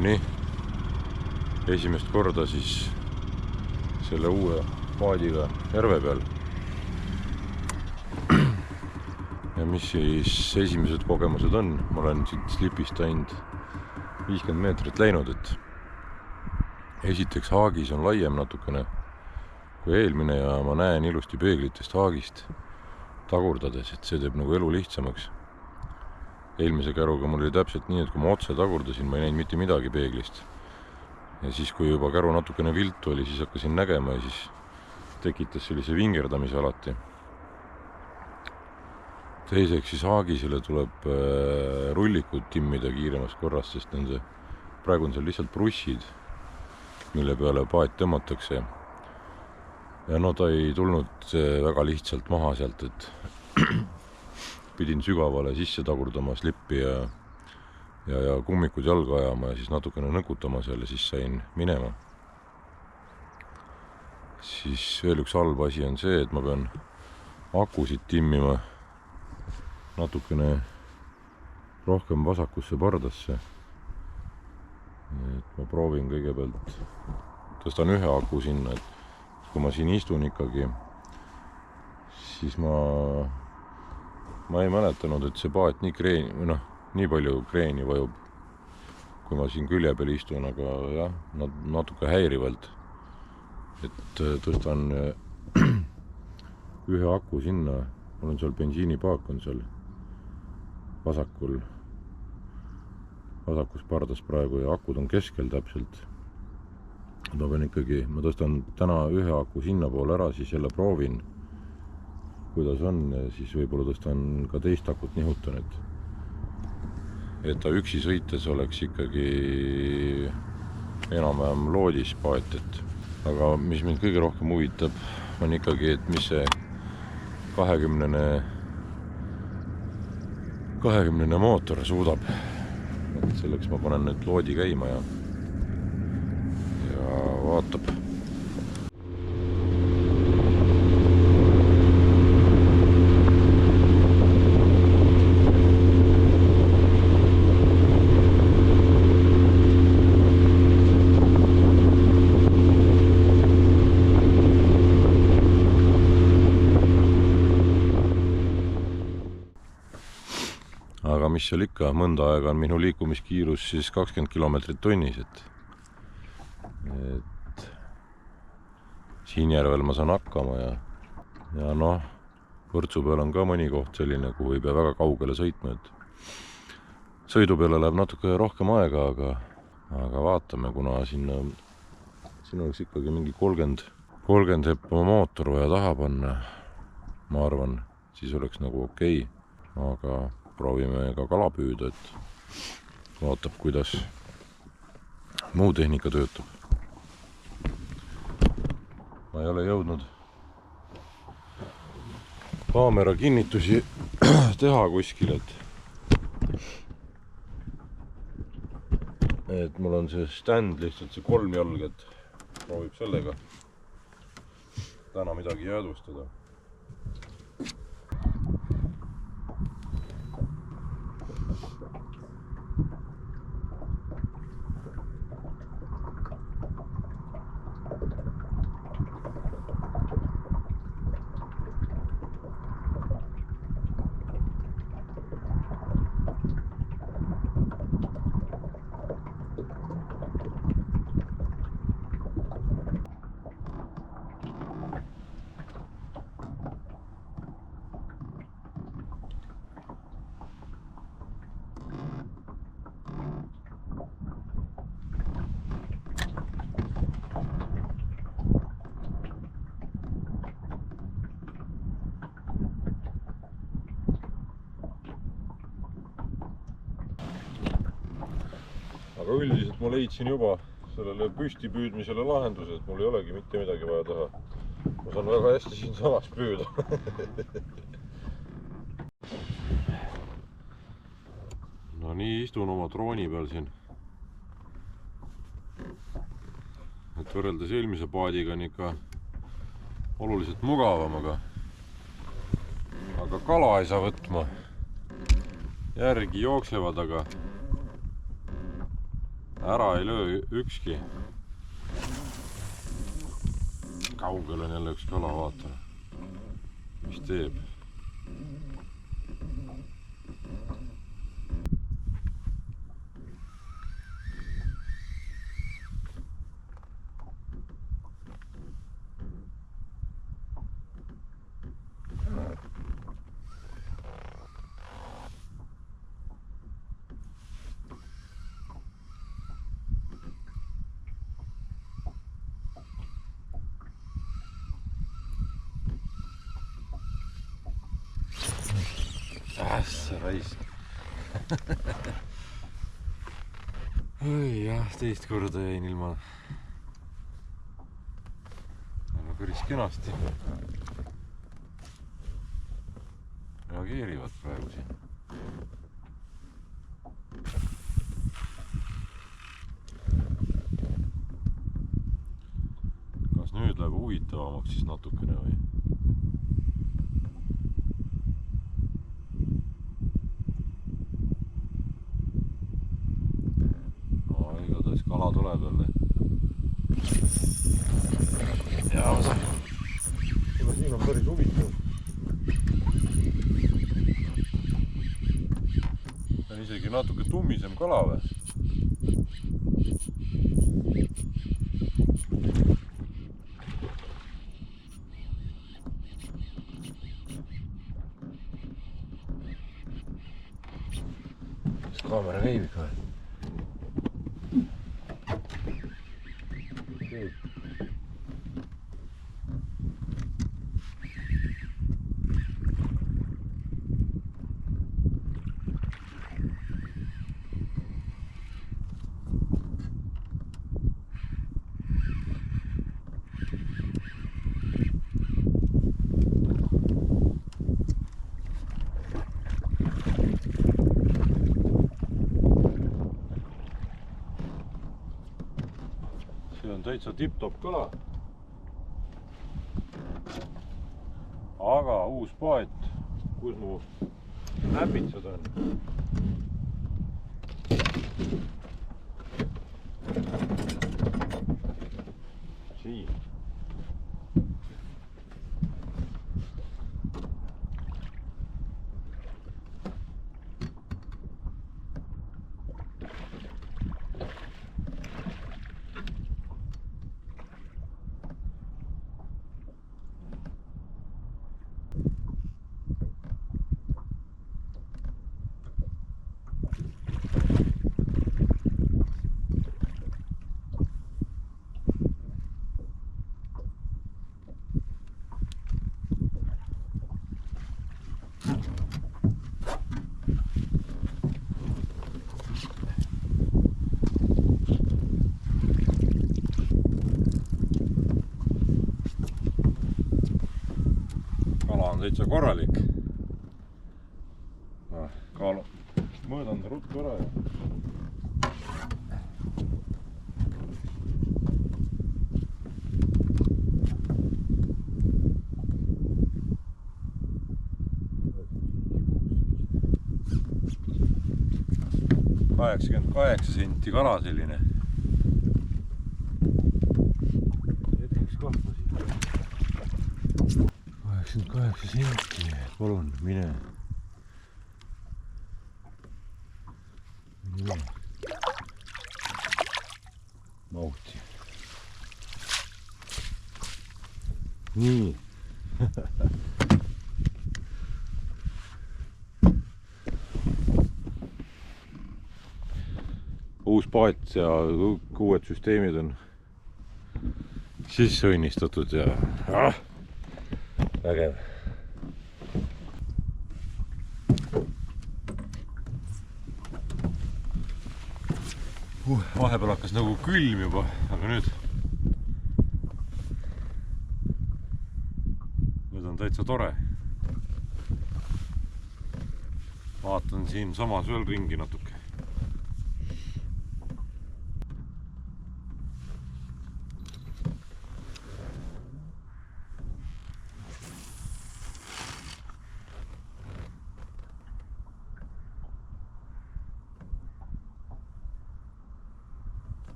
nii, esimest korda siis selle uue paadiga järve peal. Ja mis siis esimesed kogemused on? Ma olen siit slipist ainult 50 meetrit läinud, et esiteks haagis on laiem natukene kui eelmine ja ma näen ilusti peeglitest haagist tagurdades, et see teeb nagu elu lihtsamaks. Eelmise käruga mul oli täpselt nii, et kui ma otse tagurdasin, ma ei näinud mitte midagi peeglist. Ja siis, kui juba käru natukene viltu oli, siis hakkasin nägema ja siis tekitas sellise vingerdamise alati. Teiseks siis haagisele tuleb rullikud timmida kiiremas korras, sest praegu on seal lihtsalt brussid, mille peale paat tõmmatakse. Ja no ta ei tulnud väga lihtsalt maha sealt, et pidin sügavale sisse tagurdama slippi ja kummikud jalga ajama ja siis natukene nõkutama seal ja siis sain minema. Siis veel üks halb asi on see, et ma pean akusid timmima natukene rohkem vasakusse pardasse. Et ma proovin kõigepealt, tõstan ühe aku sinna, et kui ma siin istun ikkagi, siis ma ei mäletanud, et see paat nii palju kreeni vajub, kui ma siin külje peal istun, aga jah, natuke häirivalt. Et tõstan ühe aku sinna, mul on seal bensiinipaak on seal vasakus pardas praegu ja akud on keskel täpselt. Ma tõstan täna ühe aku sinna poole ära, siis jälle proovin, kuidas on, ja siis võib-olla tõstan ka teist akut nihutan, et ta üksi sõites oleks ikkagi enam-vähem loodis paat, aga mis mind kõige rohkem huvitab, on ikkagi, et mis see 20 mootor suudab. Et selleks ma panen nüüd loodi käima ja vaatab. Aga mis seal ikka, mõnda aega on minu liikumiskiirus siis 20 kilomeetrit tunnis, et siin järvel ma saan hakkama ja noh, Võrtsu peal on ka mõni koht selline, kuhu ei pea väga kaugele sõitma, et sõidu peale läheb natuke rohkem aega, aga vaatame, kuna siin oleks ikkagi mingi 30 heppama mootor vaja taha panna, ma arvan, siis oleks nagu okei, aga proovime ka kala püüda, et vaatab, kuidas muu tehnika töötab. Ma ei ole jõudnud kaamera kinnitusi teha kuskil, et mul on see stand lihtsalt see 3 jalg, et proovib sellega täna midagi jäädvustada. Aga üldiselt ma leidsin juba sellele püstipüüdmisele lahenduse, et mul ei olegi mitte midagi vaja teha. Ma saan väga hästi siin samas püüda. No nii, istun oma drooni peal siin. Et võrreldes eelmise paadiga on ikka oluliselt mugavam, aga kala ei saa võtma. Järgi jooksevad, aga ära ei löö ükski. Kaugel on jälle üks kala, vaata, mis teeb. Ässa raisk. Oi jah, teist korda jäin ilma. Aga päris kenasti reageerivad praegu siin. Kas nüüd läheb huvitavamaks siis natukene või? Kala tuleb jälle. Ja siin on päris huvitav. See on isegi natuke tummisem kala või? Kas kaamera käib ikka või? See on täitsa tipp-top kala. Aga uus paet, kus mu näpitsad on. Siin. Täitsa korralik. Kaalu. Mõõdan ta ruttu ära ja. $88 senti kala selline. Hetkeks kahta siin. 88 senti, palun, mine. Nauti. Nii. Uus paat ja uued süsteemid on sisse õnnistatud ja vägev. Vahepeal hakkas nagu külm juba, aga nüüd on täitsa tore. Vaatan siin samas veel ringi natuke.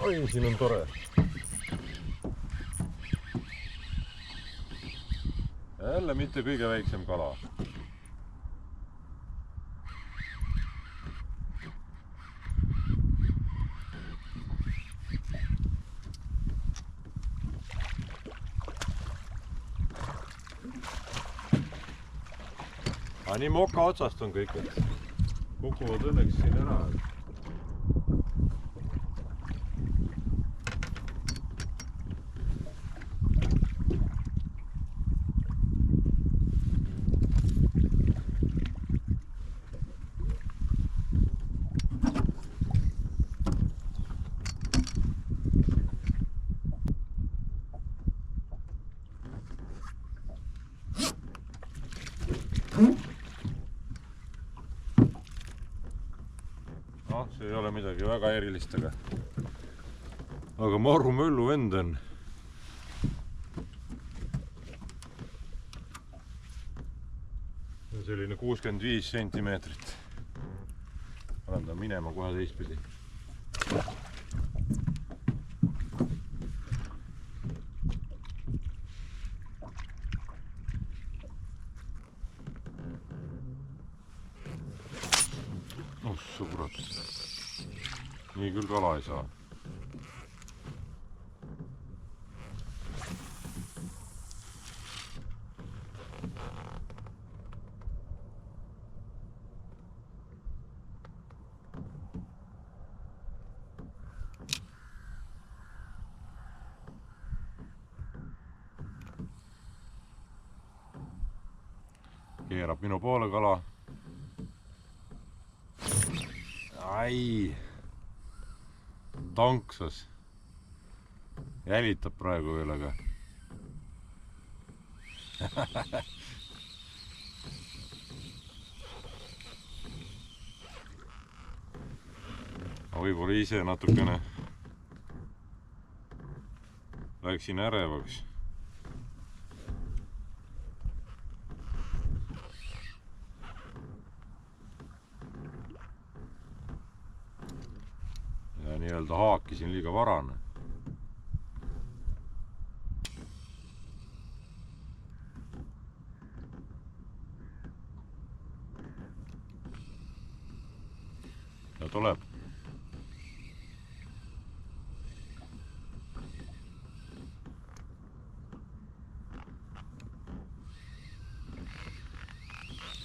oi, siin on tore. Jälle mitte kõige väiksem kala. Nii moka otsast on kõik, et kukuvad õnneks siin ära. See ei ole midagi väga erilist, aga maru möllu vend on. Selline 65 sentimeetrit. Panen ta minema kohe teistpidi. Sõbrad. Nii küll kala ei saa. Keerab minu poole kala. Ai, tanksas. Jälitab praegu veel, aga võib-olla ise natukene läksin ärevaks. Nii-öelda haakisin liiga varane. Ja tuleb.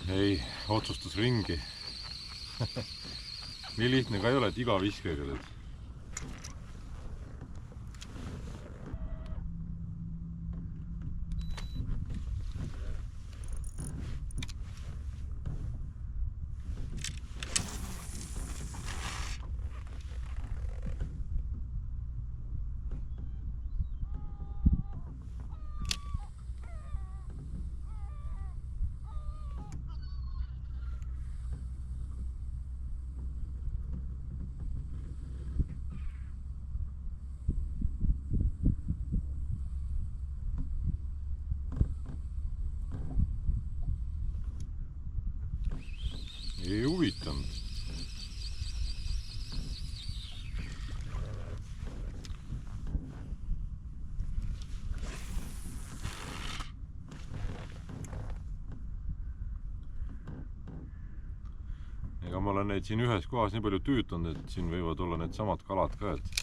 Ei, otsustas ringi. Nii lihtne ka ei ole, et iga viskega teed. Ei huvitanud. Ega ma olen neid siin ühes kohas nii palju tüütanud, et siin võivad olla need samad kalad ka, et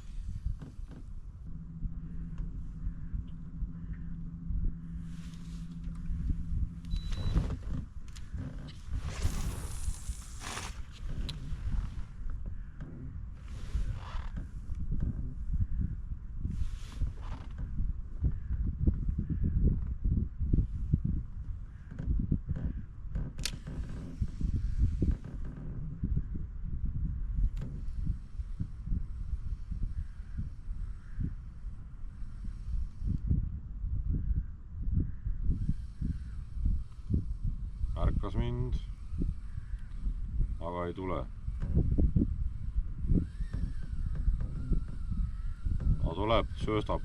märkas mind, aga ei tule. No tuleb, sööstab.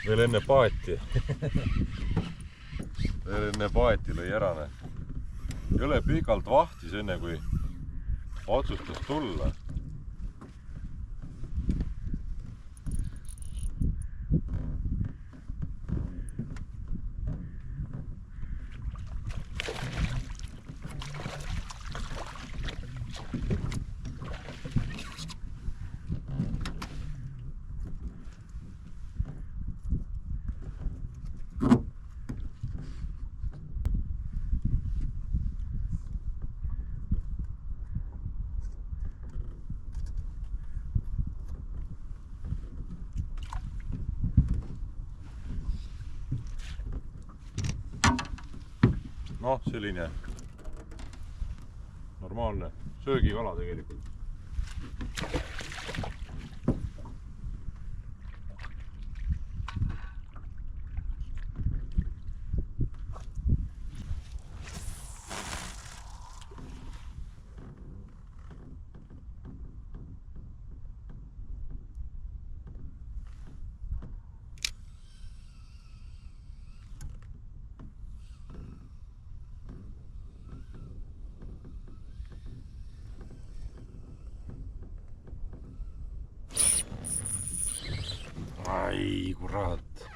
Veel enne paati. Veel enne paati lõi ära. Jõle pikalt vahtis enne, kui otsustas tulla. Noh, selline normaalne söögikala tegelikult. Ai, kurat.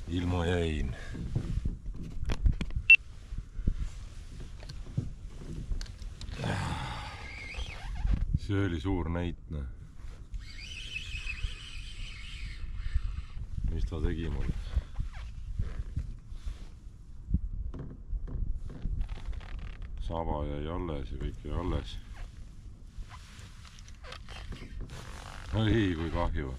Ilma jäin. See oli suur näitne. Mis ta tegi mulle? Saba jäi alles ja kõik jäi alles. Oi, kui kahju.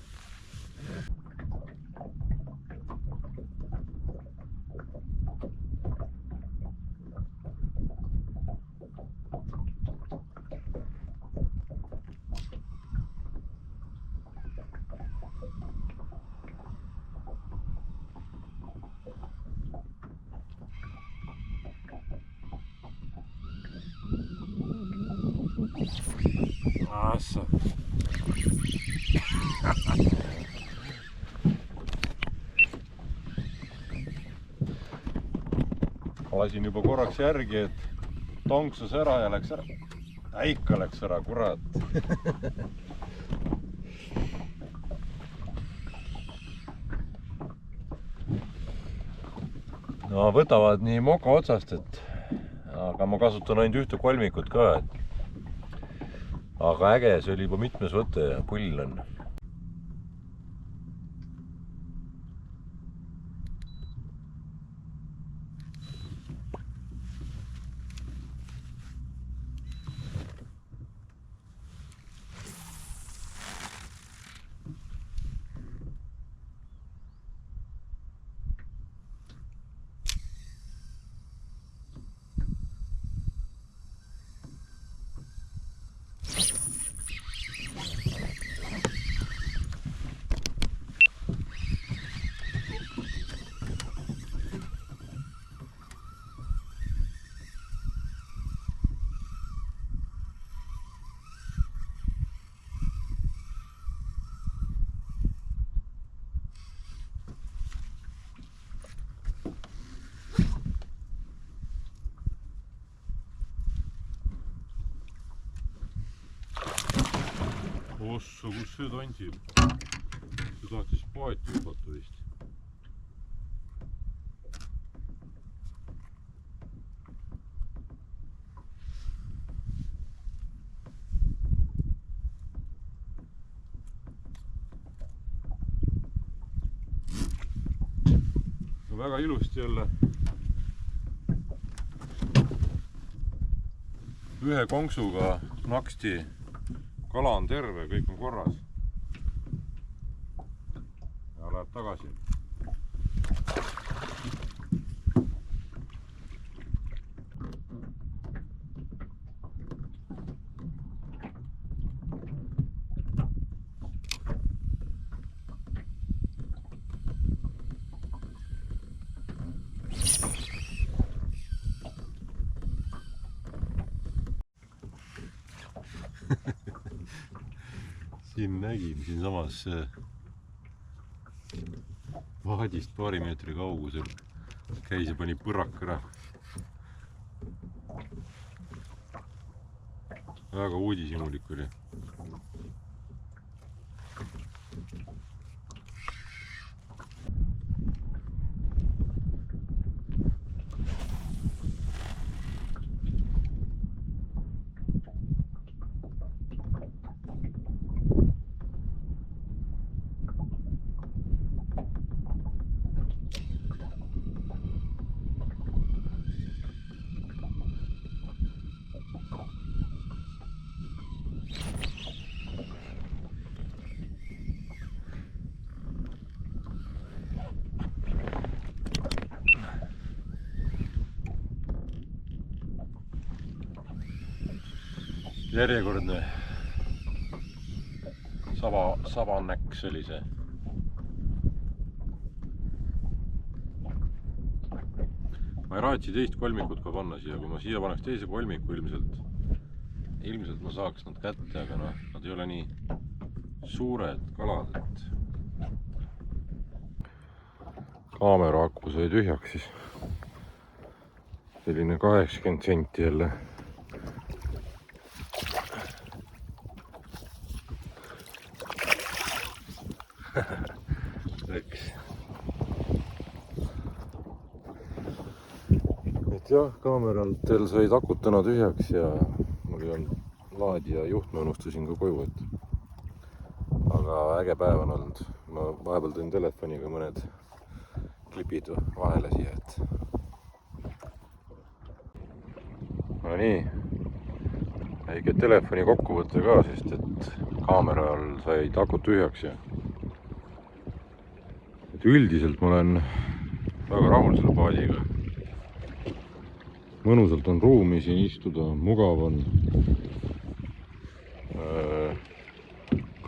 Assa. Lasin juba korraks järgi, et tonksus ära ja läks ära. Ikka läks ära, kurat. No võtavad nii moka otsast, et aga ma kasutan ainult ühte kolmikut ka, aga äge, see oli juba mitmes võte ja pull on. Ossa, kus see tantsib? See tahtis paati hüpata vist. No väga ilusti jälle. Ühe konksuga naksti. Kala on terve, kõik on korras. Ja läheb tagasi. Siin nägin, siinsamas vaadist paari meetri kaugusel käis ja pani põrak ära. väga uudishimulik oli. Järjekordne sabanäks oli see. Ma ei raatsi teist kolmikut ka panna siia, kui ma siia paneks teise kolmiku ilmselt ma saaks nad kätte, aga noh, nad ei ole nii suured kalad, et kaamera aku sai tühjaks, siis selline 80 senti jälle. Läks. Et jah, kaameratel sai takud täna tühjaks ja mul ei olnud laadi ja juhtme unustasin ka koju, et aga äge päev on olnud. Ma vahepeal tõin telefoniga mõned klipid vahele siia, et no nii, väike telefoni kokkuvõte ka, sest et kaameral sai takud tühjaks ja et üldiselt ma olen väga rahul selle paadiga. Mõnusalt on ruumi siin istuda, mugav on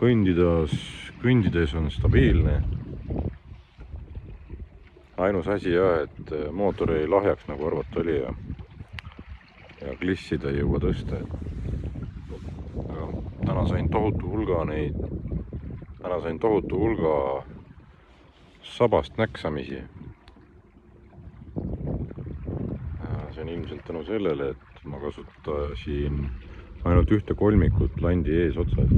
kõndides on stabiilne. Ainus asi jah, et mootor ei lahjaks nagu arvata oli ja klissida ei jõua tõsta. Aga täna sain tohutu hulga sabast näksamisi. See on ilmselt tänu sellele, et ma kasutasin ainult ühte kolmikut landi eesotsas.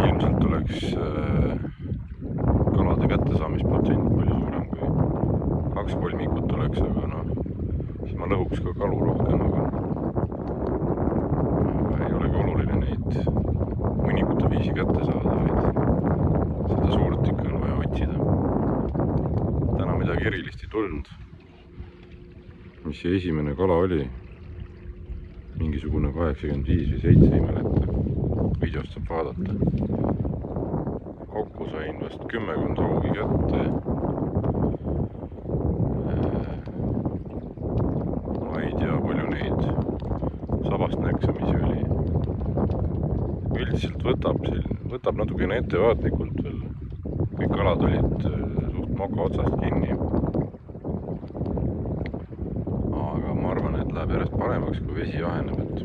Ilmselt oleks kalade kättesaamisprotsent palju suurem kui 2 kolmikut oleks, aga noh, siis ma lõhuks ka kalu rohkem, aga ei olegi oluline neid mõnikute viisi kätte saada, vaid seda suurt ikka on vaja otsida. Täna midagi erilist ei tulnud. Mis see esimene kala oli? Mingisugune 85 või 7, ei mäleta. Videost saab vaadata. Kokku sain vast 10 haugi kätte. Ma ei tea, palju neid sabast näksamisi oli. Üldiselt võtab natukene ettevaatlikult veel. Kõik kalad olid suht moka otsast kinni. Aga ma arvan, et läheb järjest paremaks, kui vesi aheneb, et